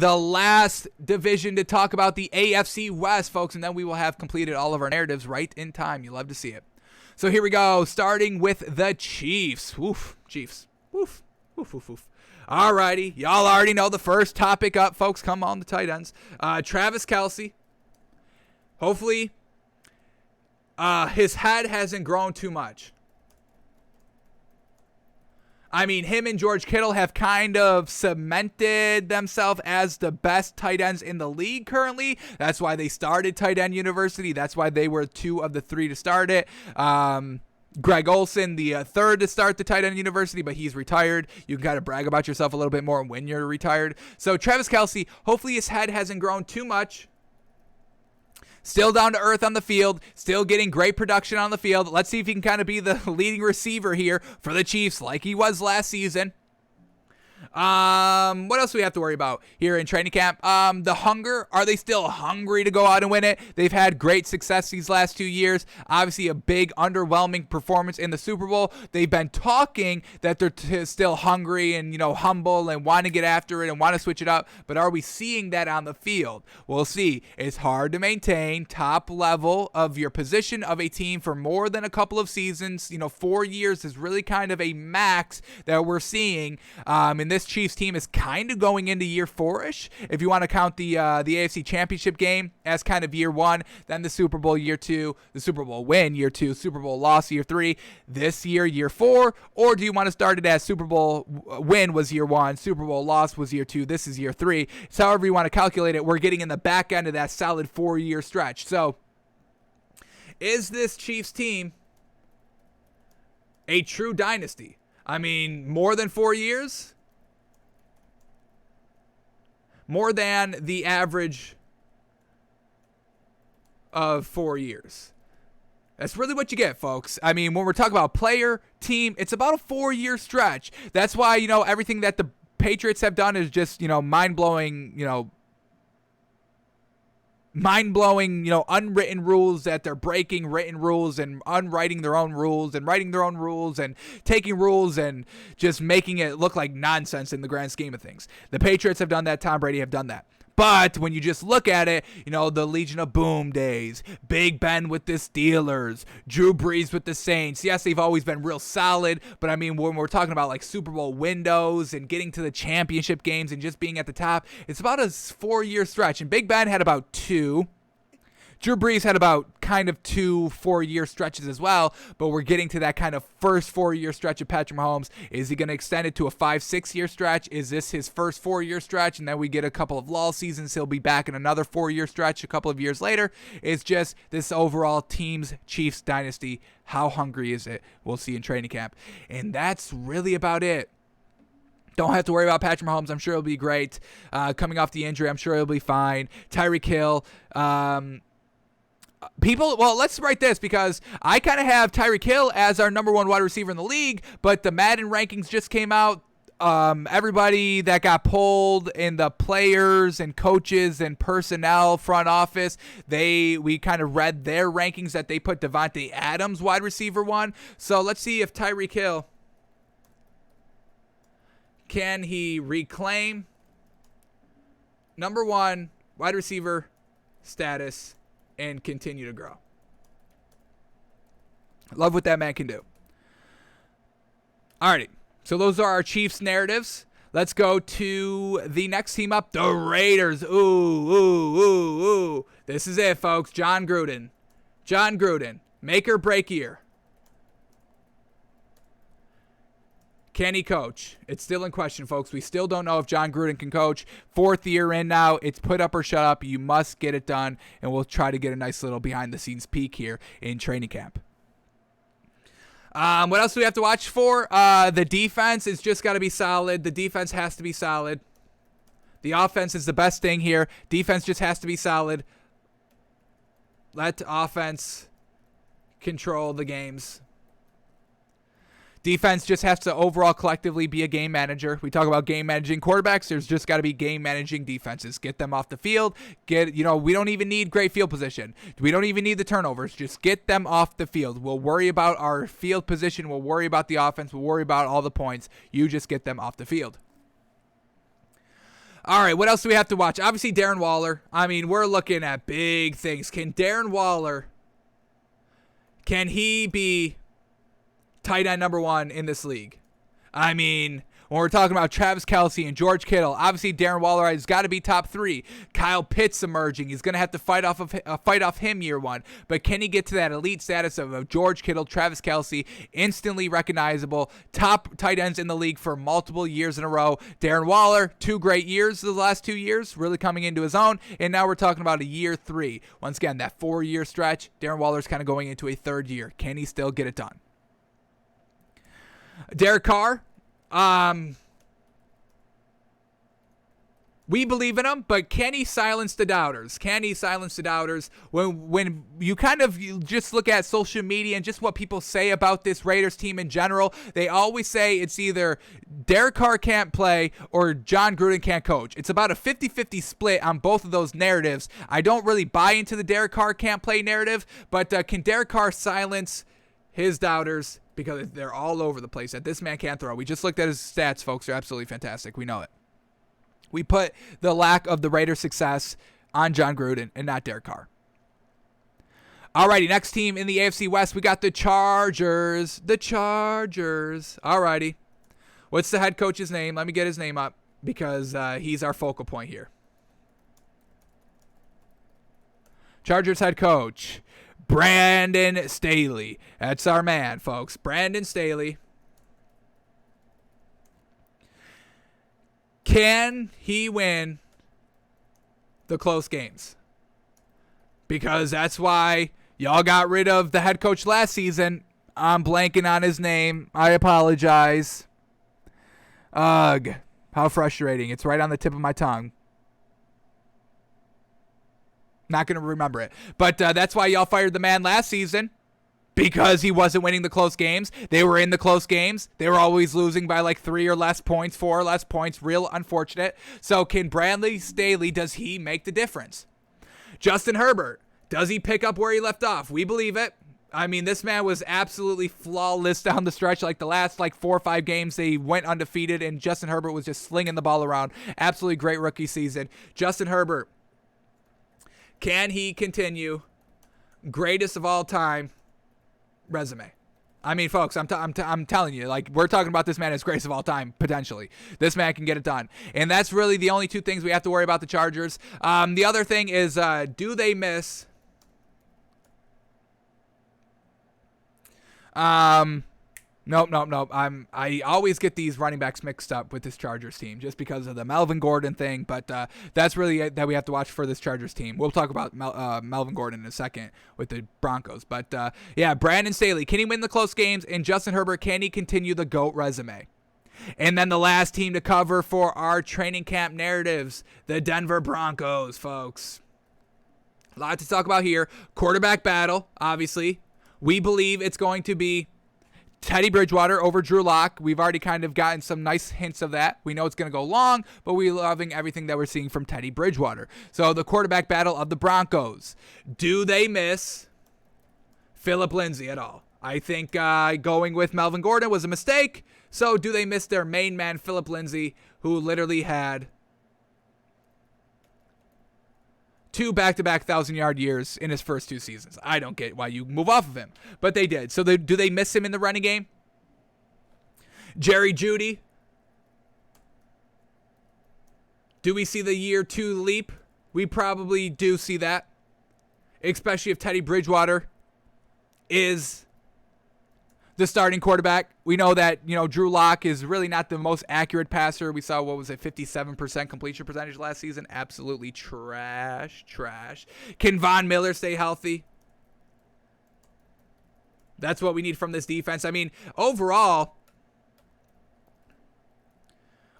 the last division to talk about, the AFC West, folks, and then we will have completed all of our narratives right in time. You love to see it. So here we go, starting with the Chiefs. Woof, Chiefs. Woof, woof, woof, woof. All righty, y'all already know the first topic up, folks. Come on, the tight ends. Travis Kelce. Hopefully, his head hasn't grown too much. I mean, him and George Kittle have kind of cemented themselves as the best tight ends in the league currently. That's why they started Tight End University. That's why they were 2 of the 3 to start it. Greg Olsen, the third to start the Tight End University, but he's retired. You can kind of brag about yourself a little bit more when you're retired. So Travis Kelce, hopefully his head hasn't grown too much. Still down to earth on the field, still getting great production on the field. Let's see if he can kind of be the leading receiver here for the Chiefs like he was last season. What else do we have to worry about here in training camp? The hunger. Are they still hungry to go out and win it? They've had great success these last 2 years. Obviously, a big underwhelming performance in the Super Bowl. They've been talking that they're still hungry and, humble and want to get after it and want to switch it up. But are we seeing that on the field? We'll see. It's hard to maintain top level of your position of a team for more than a couple of seasons. 4 years is really kind of a max that we're seeing. And this Chiefs team is kind of going into year 4-ish. If you want to count the AFC Championship game as kind of year 1, then the Super Bowl year 2, the Super Bowl win year 2, Super Bowl loss year 3, this year 4, or do you want to start it as Super Bowl win was year 1, Super Bowl loss was year 2, this is year 3. So however you want to calculate it, we're getting in the back end of that solid 4-year stretch. So is this Chiefs team a true dynasty? I mean, more than 4 years? More than the average of 4 years. That's really what you get, folks. I mean, when we're talking about player, team, it's about a 4-year stretch. That's why, everything that the Patriots have done is just, mind-blowing, unwritten rules that they're breaking written rules and unwriting their own rules and writing their own rules and taking rules and just making it look like nonsense in the grand scheme of things. The Patriots have done that. Tom Brady have done that. But when you just look at it, the Legion of Boom days, Big Ben with the Steelers, Drew Brees with the Saints. Yes, they've always been real solid, but I mean, when we're talking about like Super Bowl windows and getting to the championship games and just being at the top, it's about a 4-year stretch. And Big Ben had about 2. Drew Brees had about kind of 2 4-year stretches as well, but we're getting to that kind of first 4-year stretch of Patrick Mahomes. Is he going to extend it to a 5-6-year stretch? Is this his first 4-year stretch, and then we get a couple of lull seasons? He'll be back in another 4-year stretch a couple of years later. It's just this overall team's Chiefs dynasty. How hungry is it? We'll see in training camp. And that's really about it. Don't have to worry about Patrick Mahomes. I'm sure he'll be great. Coming off the injury, I'm sure he'll be fine. Tyreek Hill, let's write this because I kind of have Tyreek Hill as our number 1 wide receiver in the league, but the Madden rankings just came out. Everybody that got pulled in the players and coaches and personnel front office, we kind of read their rankings that they put Devontae Adams wide receiver 1. So let's see if Tyreek Hill, can he reclaim number 1 wide receiver status and continue to grow. Love what that man can do. Alrighty, so those are our Chiefs narratives. Let's go to the next team up, the Raiders. Ooh. This is it, folks. John Gruden, make or break year. Can he coach? It's still in question, folks. We still don't know if John Gruden can coach. 4th year in now. It's put up or shut up. You must get it done, and we'll try to get a nice little behind-the-scenes peek here in training camp. What else do we have to watch for? The defense is just got to be solid. The defense has to be solid. The offense is the best thing here. Defense just has to be solid. Let offense control the games. Defense just has to overall collectively be a game manager. We talk about game managing quarterbacks. There's just got to be game managing defenses. Get them off the field. We don't even need great field position. We don't even need the turnovers. Just get them off the field. We'll worry about our field position. We'll worry about the offense. We'll worry about all the points. You just get them off the field. All right, what else do we have to watch? Obviously, Darren Waller. I mean, we're looking at big things. Can Darren Waller, can he be tight end number one in this league? I mean, when we're talking about Travis Kelce and George Kittle, obviously Darren Waller has got to be top 3. Kyle Pitts emerging. He's going to have to fight off him year one. But can he get to that elite status of George Kittle, Travis Kelce, instantly recognizable, top tight ends in the league for multiple years in a row? Darren Waller, 2 great years the last 2 years, really coming into his own. And now we're talking about a year 3. Once again, that 4-year stretch, Darren Waller's kind of going into a 3rd year. Can he still get it done? Derek Carr. We believe in him, but can he silence the doubters? Can he silence the doubters? When you just look at social media and just what people say about this Raiders team in general, they always say it's either Derek Carr can't play or John Gruden can't coach. It's about a 50-50 split on both of those narratives. I don't really buy into the Derek Carr can't play narrative, but can Derek Carr silence his doubters? Because they're all over the place. That this man can't throw. We just looked at his stats, folks. They're absolutely fantastic. We know it. We put the lack of the Raiders' success on John Gruden and not Derek Carr. Alrighty, next team in the AFC West, we got the Chargers. The Chargers. Alrighty. What's the head coach's name? Let me get his name up because he's our focal point here. Chargers head coach, Brandon Staley. That's our man, folks. Brandon Staley. Can he win the close games? Because that's why y'all got rid of the head coach last season. I'm blanking on his name. I apologize. Ugh. How frustrating. It's right on the tip of my tongue. Not going to remember it. But that's why y'all fired the man last season. Because he wasn't winning the close games. They were in the close games. They were always losing by like 3 or less points, 4 or less points. Real unfortunate. So can Brandon Staley, does he make the difference? Justin Herbert, does he pick up where he left off? We believe it. I mean, this man was absolutely flawless down the stretch. Like the last 4 or 5 games, they went undefeated, and Justin Herbert was just slinging the ball around. Absolutely great rookie season. Justin Herbert, can he continue greatest of all time resume? I mean, folks, I'm telling you, we're talking about this man as greatest of all time, potentially. This man can get it done. And that's really the only 2 things we have to worry about the Chargers. The other thing is, do they miss... Nope. I always get these running backs mixed up with this Chargers team just because of the Melvin Gordon thing, but that's really that we have to watch for this Chargers team. We'll talk about Melvin Gordon in a second with the Broncos, but yeah, Brandon Staley, can he win the close games? And Justin Herbert, can he continue the GOAT resume? And then the last team to cover for our training camp narratives, the Denver Broncos, folks. A lot to talk about here. Quarterback battle, obviously. We believe it's going to be Teddy Bridgewater over Drew Lock. We've already kind of gotten some nice hints of that. We know it's going to go long, but we're loving everything that we're seeing from Teddy Bridgewater. So the quarterback battle of the Broncos. Do they miss Phillip Lindsay at all? I think going with Melvin Gordon was a mistake. So do they miss their main man, Phillip Lindsay, who literally had 2 back-to-back 1,000-yard years in his first 2 seasons? I don't get why you move off of him, but they did. So do they miss him in the running game? Jerry Jeudy. Do we see the year 2 leap? We probably do see that, especially if Teddy Bridgewater is the starting quarterback. We know that, Drew Lock is really not the most accurate passer. We saw, 57% completion percentage last season. Absolutely trash. Can Von Miller stay healthy? That's what we need from this defense. I mean, overall,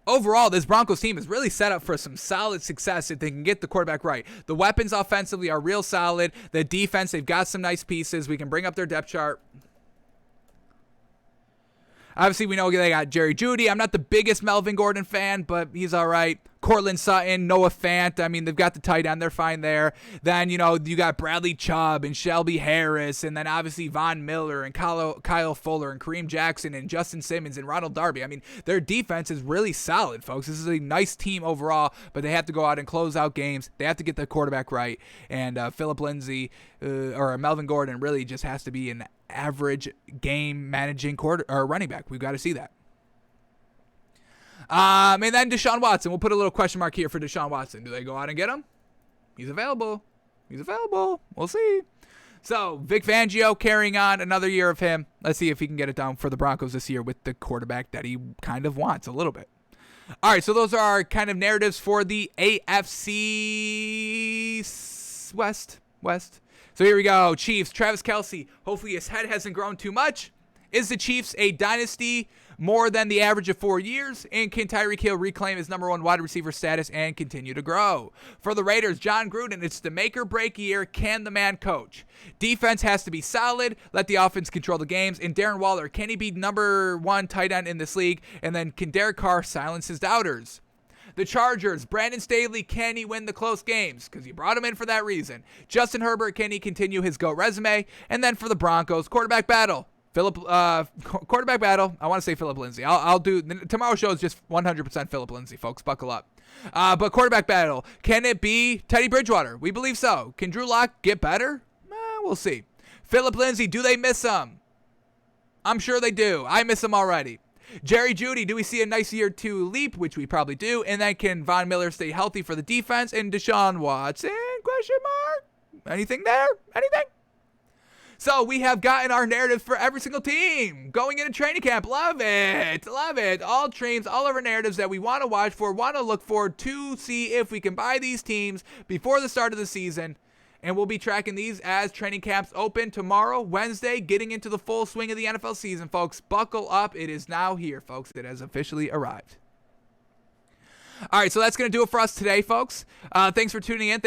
this Broncos team is really set up for some solid success if they can get the quarterback right. The weapons offensively are real solid. The defense, they've got some nice pieces. We can bring up their depth chart. Obviously, we know they got Jerry Jeudy. I'm not the biggest Melvin Gordon fan, but he's all right. Cortland Sutton, Noah Fant. I mean, they've got the tight end. They're fine there. Then, you got Bradley Chubb and Shelby Harris, and then obviously Von Miller and Kyle Fuller and Kareem Jackson and Justin Simmons and Ronald Darby. I mean, their defense is really solid, folks. This is a nice team overall, but they have to go out and close out games. They have to get the quarterback right, and Philip Lindsay or Melvin Gordon really just has to be an average game managing running back. We've got to see that. And then Deshaun Watson. We'll put a little question mark here for Deshaun Watson. Do they go out and get him? He's available. We'll see. So, Vic Fangio carrying on another year of him. Let's see if he can get it done for the Broncos this year with the quarterback that he kind of wants a little bit. All right, so those are our kind of narratives for the AFC West. So here we go. Chiefs, Travis Kelce. Hopefully his head hasn't grown too much. Is the Chiefs a dynasty more than the average of 4 years? And can Tyreek Hill reclaim his number one wide receiver status and continue to grow? For the Raiders, John Gruden, it's the make or break year. Can the man coach? Defense has to be solid. Let the offense control the games. And Darren Waller, can he be number one tight end in this league? And then can Derek Carr silence his doubters? The Chargers, Brandon Staley, can he win the close games? Because you brought him in for that reason. Justin Herbert, can he continue his GOAT resume? And then for the Broncos, quarterback battle. Quarterback battle. I want to say Philip Lindsay. I'll do tomorrow's show is just 100% Philip Lindsay, folks. Buckle up. But quarterback battle. Can it be Teddy Bridgewater? We believe so. Can Drew Lock get better? We'll see. Philip Lindsay, do they miss him? I'm sure they do. I miss him already. Jerry Jeudy, do we see a nice year two leap? Which we probably do. And then can Von Miller stay healthy for the defense? And Deshaun Watson? Question mark. Anything there? Anything? So we have gotten our narratives for every single team going into training camp. Love it. All teams, all of our narratives that we want to watch for, want to look forward to see if we can buy these teams before the start of the season. And we'll be tracking these as training camps open tomorrow, Wednesday, getting into the full swing of the NFL season, folks. Buckle up. It is now here, folks. It has officially arrived. All right, so that's going to do it for us today, folks. Thanks for tuning in.